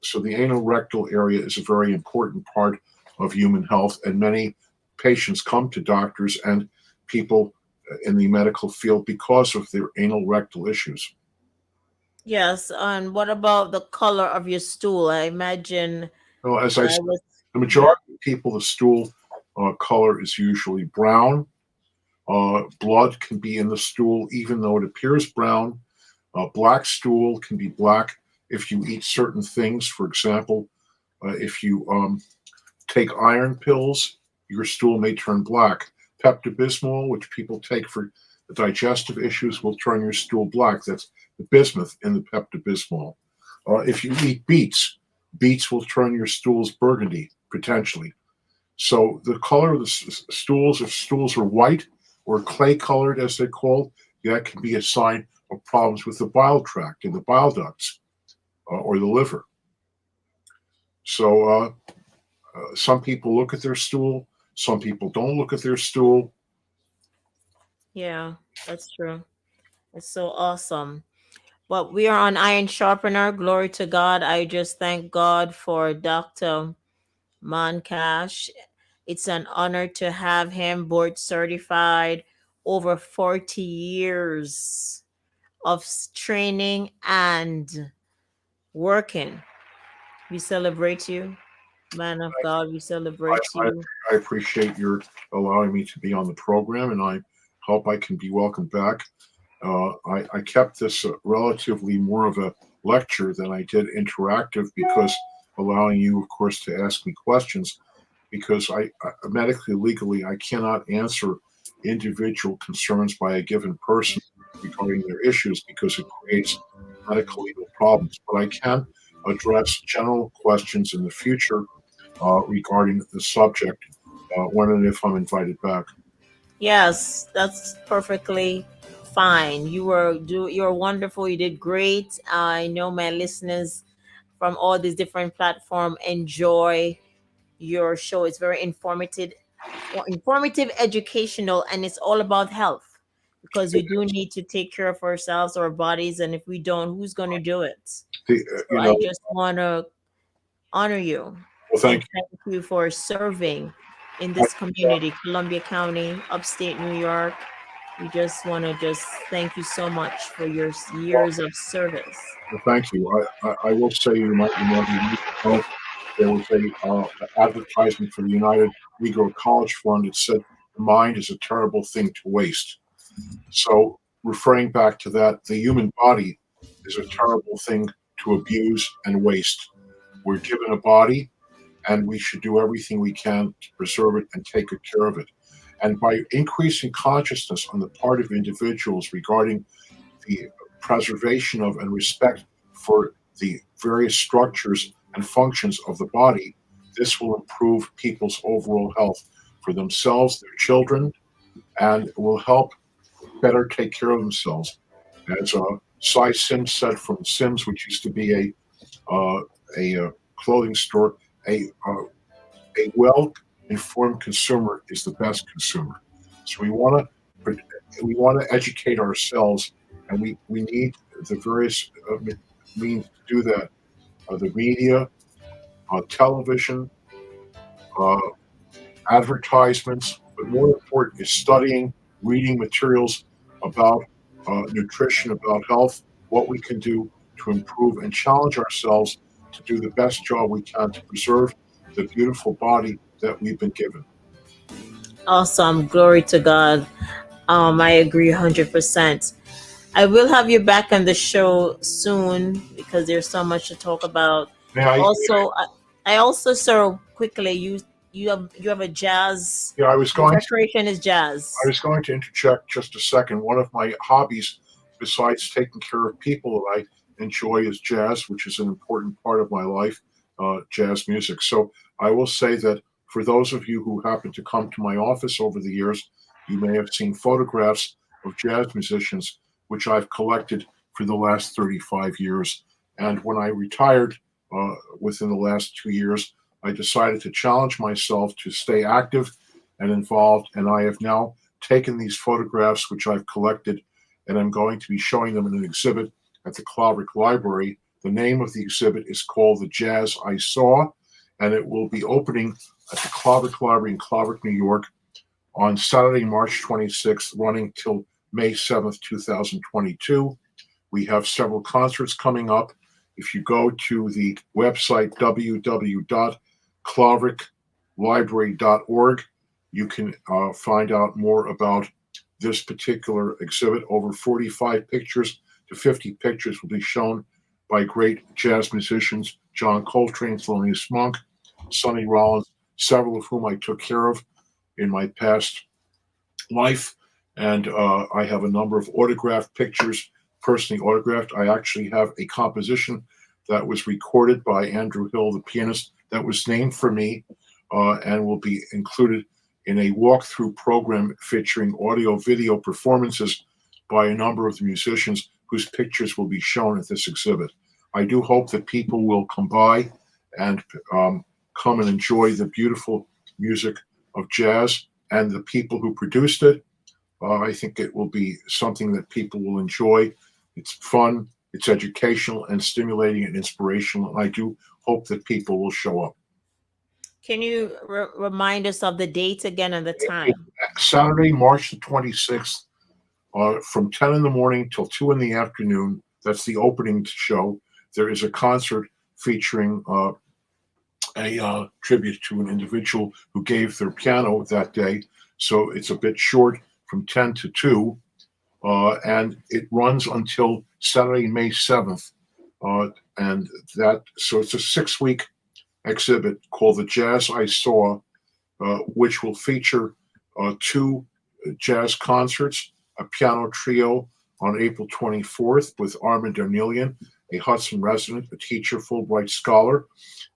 So the anal rectal area is a very important part of human health, and many patients come to doctors and people in the medical field because of their anal rectal issues. Yes, and what about the color of your stool? I imagine Well, as I I said, was, the yeah. majority of people, the stool color is usually brown. Blood can be in the stool even though it appears brown. Black stool can be black if you eat certain things. For example, if you take iron pills, your stool may turn black. Pepto-Bismol, which people take for the digestive issues, will turn your stool black. That's the bismuth in the Pepto-Bismol. If you eat beets, beets will turn your stools burgundy, potentially. So the color of the stools, if stools are white or clay colored, as they're called, that can be a sign of problems with the bile tract and the bile ducts or the liver. So some people look at their stool, some people don't look at their stool. Yeah, that's true. It's so awesome. But we are on Iron Sharpener. Glory to God. I just thank God for Dr. Monkash. It's an honor to have him board certified, over 40 years of training and working. We celebrate you, man of God. We I, celebrate I, you. I appreciate your allowing me to be on the program, and I hope I can be welcomed back. I kept this relatively more of a lecture than I did interactive, because allowing you, of course, to ask me questions, because I medically, legally, I cannot answer individual concerns by a given person regarding their issues, because it creates medical legal problems. But I can address general questions in the future regarding the subject when and if I'm invited back. Yes, that's perfectly fine. You're wonderful. You did great. I know my listeners from all these different platforms enjoy your show. It's very informative, educational, and it's all about health, because we do need to take care of ourselves, our bodies, and if we don't, who's going to do it? The, So I just want to honor you well, and thank thank you for serving in you. this community, Columbia County, upstate New York. We just want to just thank you so much for your years of service. Well, thank you. I will say, you might remember years ago, there was a advertisement for the United Negro College Fund. It said, "The mind is a terrible thing to waste." So, referring back to that, the human body is a terrible thing to abuse and waste. We're given a body, and we should do everything we can to preserve it and take good care of it. And by increasing consciousness on the part of individuals regarding the preservation of and respect for the various structures and functions of the body, this will improve people's overall health for themselves, their children, and will help better take care of themselves. As Cy Sims said from Sims, which used to be a clothing store, a well-informed consumer is the best consumer. So we want to educate ourselves, and we need the various means to do that. The media, television, uh, advertisements, but more important is studying, reading materials about nutrition, about health, what we can do to improve and challenge ourselves to do the best job we can to preserve the beautiful body that we've been given. Awesome. Glory to God. I agree 100%. I will have you back on the show soon because there's so much to talk about. May I? Also, I also so quickly you have a jazz. Yeah, Your recreation is jazz. I was going to interject just a second. One of my hobbies, besides taking care of people that I enjoy, is jazz, which is an important part of my life, jazz music. So I will say that for those of you who happen to come to my office over the years, you may have seen photographs of jazz musicians, which I've collected for the last 35 years. And when I retired within the last 2 years, I decided to challenge myself to stay active and involved. And I have now taken these photographs, which I've collected, and I'm going to be showing them in an exhibit at the Claverick Library. The name of the exhibit is called The Jazz I Saw, and it will be opening at the Claverick Library in Claverick, New York on Saturday, March 26th, running till May 7th, 2022. We have several concerts coming up. If you go to the website www.clavericklibrary.org, you can find out more about this particular exhibit. Over 45 pictures to 50 pictures will be shown by great jazz musicians, John Coltrane, Thelonious Monk, Sonny Rollins, several of whom I took care of in my past life, and I have a number of autographed pictures, personally autographed. I actually have a composition that was recorded by Andrew Hill, the pianist, that was named for me, and will be included in a walkthrough program featuring audio-video performances by a number of the musicians whose pictures will be shown at this exhibit. I do hope that people will come by and come and enjoy the beautiful music of jazz and the people who produced it. I think it will be something that people will enjoy. It's fun, it's educational and stimulating and inspirational. And I do hope that people will show up. Can you remind us of the date again and the time? Saturday, March the 26th, from 10 in the morning till 2 in the afternoon. That's the opening show. There is a concert featuring a tribute to an individual who gave their piano that day. So it's a bit short, from 10 to 2. And it runs until Saturday, May 7th. And so it's a 6-week exhibit called The Jazz I Saw, which will feature 2 jazz concerts, a piano trio on April 24th with Armand Darnelian, a Hudson resident, a teacher, Fulbright scholar,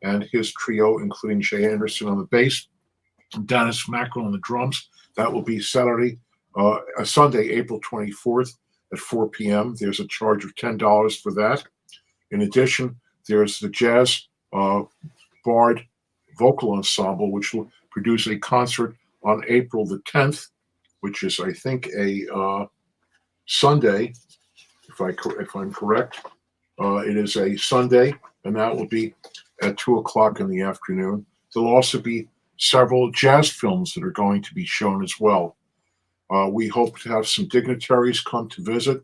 and his trio, including Jay Anderson on the bass, and Dennis Mackerel on the drums. That will be Sunday, April 24th at 4 p.m. There's a charge of $10 for that. In addition, there's the Jazz Bard Vocal Ensemble, which will produce a concert on April the 10th, which is, I think, a Sunday, if I'm correct. It is a Sunday, and that will be at 2 o'clock in the afternoon. There'll also be several jazz films that are going to be shown as well. We hope to have some dignitaries come to visit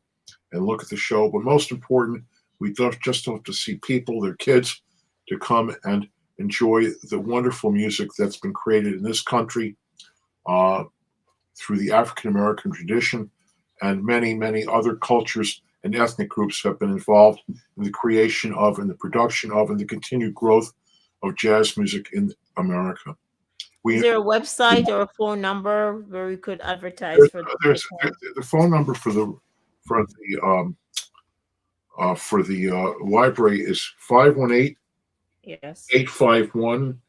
and look at the show, but most important, we just hope to see people, their kids, to come and enjoy the wonderful music that's been created in this country through the African American tradition, and many, many other cultures and ethnic groups have been involved in the creation of and the production of and the continued growth of jazz music in America. Is there a website or a phone number where we could advertise for the phone number for the library is 518 yes 851.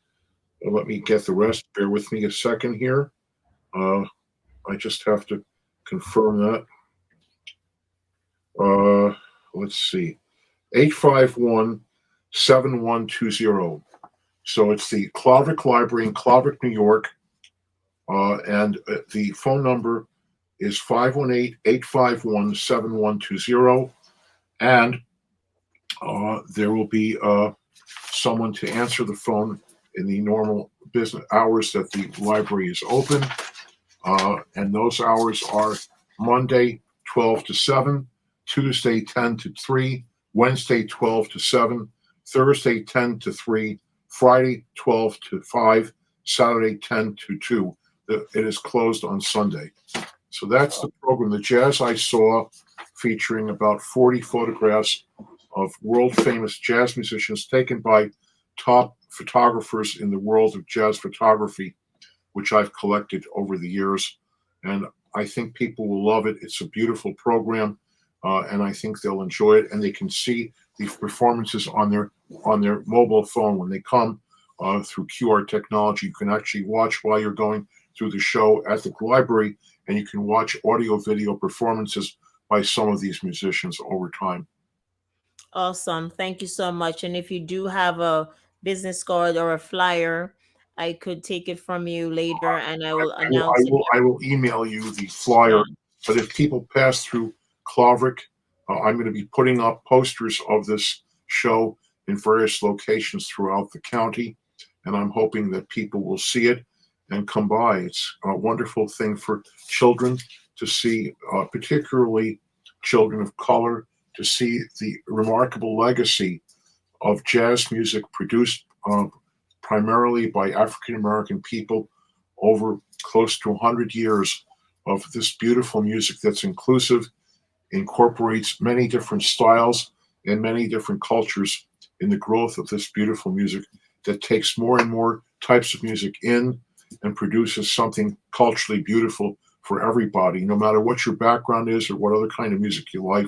Let me get the rest. Bear with me a second here. I just have to confirm that. Let's see. 851-7120. So it's the Claverick Library in Claverick, New York. And the phone number is 518-851-7120. And there will be someone to answer the phone in the normal business hours that the library is open. And those hours are Monday, 12 to 7, Tuesday, 10 to 3, Wednesday, 12 to 7, Thursday, 10 to 3, Friday, 12 to 5, Saturday, 10 to 2. It is closed on Sunday. So that's the program, The Jazz I Saw, featuring about 40 photographs of world-famous jazz musicians taken by top photographers in the world of jazz photography, which I've collected over the years. And I think people will love it. It's a beautiful program, and I think they'll enjoy it. And they can see the performances on their mobile phone when they come through QR technology. You can actually watch while you're going through the show at the library, and you can watch audio-video performances by some of these musicians over time. Awesome. Thank you so much. And if you do have a business card or a flyer, I could take it from you later and I will announce it. I will email you the flyer. But if people pass through Claverick, I'm going to be putting up posters of this show in various locations throughout the county. And I'm hoping that people will see it and come by. It's a wonderful thing for children to see, particularly children of color, to see the remarkable legacy of jazz music produced primarily by African American people over close to 100 years of this beautiful music that's inclusive, incorporates many different styles and many different cultures in the growth of this beautiful music that takes more and more types of music in and produces something culturally beautiful for everybody, no matter what your background is or what other kind of music you like.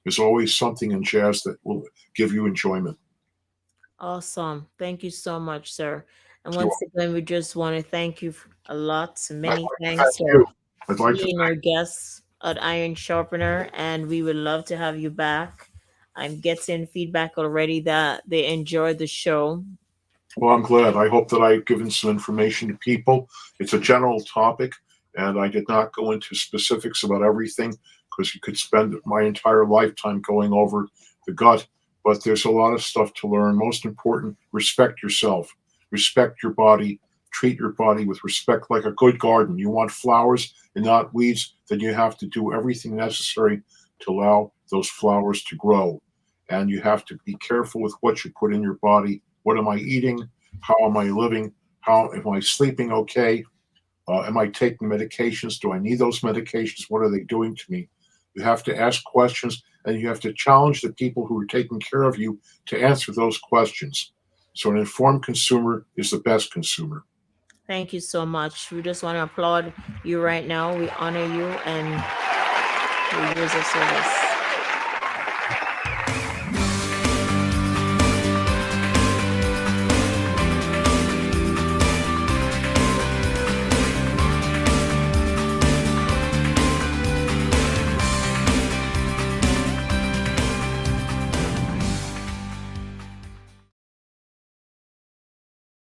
There's always something in jazz that will give you enjoyment. Awesome. Thank you so much, sir. And So once again, we just want to thank you a lot. I'd Many like to thank thanks for you. I'd like to being our guest at Iron Sharpener, and we would love to have you back. I'm getting feedback already that they enjoyed the show. Well, I'm glad. I hope that I've given some information to people. It's a general topic, and I did not go into specifics about everything because you could spend my entire lifetime going over the gut. But there's a lot of stuff to learn. Most important, respect yourself, respect your body, treat your body with respect like a good garden. You want flowers and not weeds, then you have to do everything necessary to allow those flowers to grow. And you have to be careful with what you put in your body. What am I eating? How am I living? How am I sleeping okay? Am I taking medications? Do I need those medications? What are they doing to me? You have to ask questions and you have to challenge the people who are taking care of you to answer those questions. So, an informed consumer is the best consumer. Thank you so much. We just want to applaud you right now. We honor you and your years of service.